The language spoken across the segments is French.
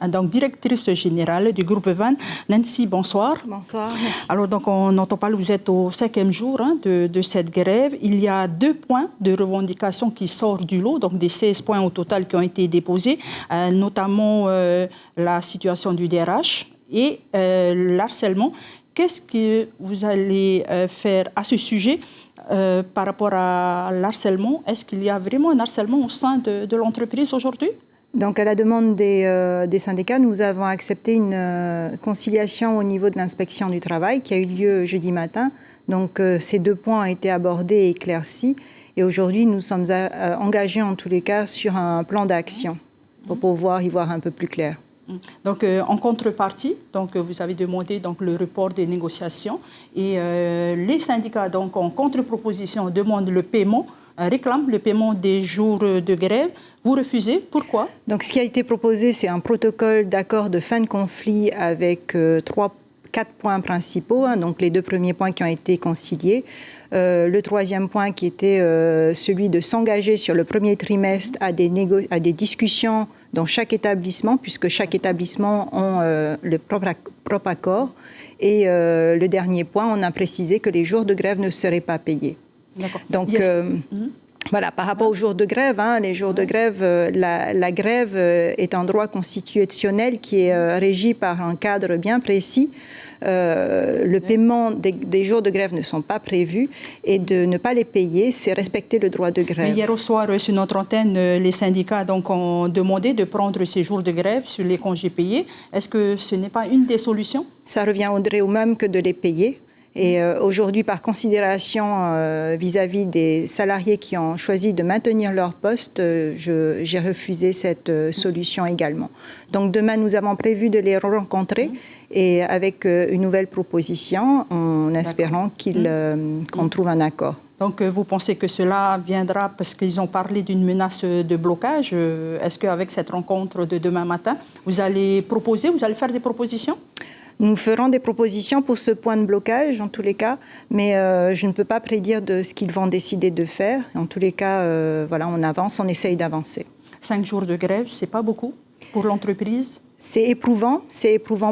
donc directrice générale du groupe VAN. Nancy, bonsoir. Bonsoir. Alors, donc, on entend parler, vous êtes au 5e jour de cette grève. Il y a 2 points de revendication qui sortent du lot, donc des 16 points au total qui ont été déposés, notamment la situation du DRH et l'harcèlement. Qu'est-ce que vous allez faire à ce sujet par rapport à l'harcèlement? Est-ce qu'il y a vraiment un harcèlement au sein de l'entreprise aujourd'hui? Donc, à la demande des syndicats, nous avons accepté une conciliation au niveau de l'inspection du travail qui a eu lieu jeudi matin. Donc, ces 2 points ont été abordés et éclaircis. Et aujourd'hui, nous sommes engagés en tous les cas sur un plan d'action pour pouvoir y voir un peu plus clair. Donc, en contrepartie, donc, vous avez demandé donc, le report des négociations et les syndicats, donc, en contre-proposition, demandent le paiement, réclament le paiement des jours de grève. Vous refusez. Pourquoi? Donc, ce qui a été proposé, c'est un protocole d'accord de fin de conflit avec 4 points principaux, donc les 2 premiers points qui ont été conciliés. Le 3e point qui était celui de s'engager sur le premier trimestre à des discussions dans chaque établissement, puisque chaque établissement a le propre accord. Et le dernier point, on a précisé que les jours de grève ne seraient pas payés. Donc, voilà, par rapport aux jours de grève, les jours de grève, la grève est un droit constitutionnel qui est régi par un cadre bien précis. Le paiement des jours de grève ne sont pas prévus et de ne pas les payer, c'est respecter le droit de grève. Mais hier au soir, sur notre antenne, les syndicats donc, ont demandé de prendre ces jours de grève sur les congés payés. Est-ce que ce n'est pas une des solutions? Ça reviendrait au même que de les payer. Et aujourd'hui, par considération vis-à-vis des salariés qui ont choisi de maintenir leur poste, j'ai refusé cette solution également. Donc demain, nous avons prévu de les rencontrer et avec une nouvelle proposition, en espérant qu'on trouve un accord. Donc vous pensez que cela viendra parce qu'ils ont parlé d'une menace de blocage. Est-ce qu'avec cette rencontre de demain matin, vous allez proposer, vous allez faire des propositions? Nous ferons des propositions pour ce point de blocage, en tous les cas, mais je ne peux pas prédire de ce qu'ils vont décider de faire. En tous les cas, voilà, on avance, on essaye d'avancer. 5 jours de grève, c'est pas beaucoup pour l'entreprise? C'est éprouvant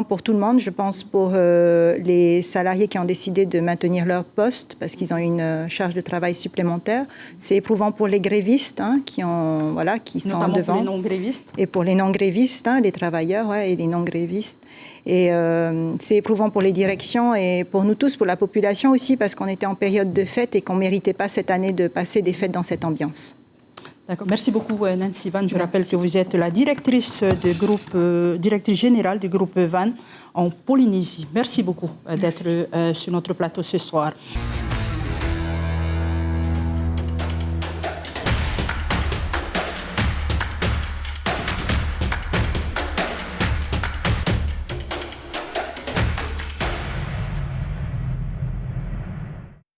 pour tout le monde, je pense, pour les salariés qui ont décidé de maintenir leur poste parce qu'ils ont une charge de travail supplémentaire. C'est éprouvant pour les grévistes qui sont notamment devant. Pour les non-grévistes. Et pour les non-grévistes, les travailleurs et les non-grévistes. Et c'est éprouvant pour les directions et pour nous tous, pour la population aussi, parce qu'on était en période de fête et qu'on ne méritait pas cette année de passer des fêtes dans cette ambiance. D'accord. Merci beaucoup, Nancy Van. Je rappelle que vous êtes la directrice générale du groupe VAN en Polynésie. Merci beaucoup d'être sur notre plateau ce soir.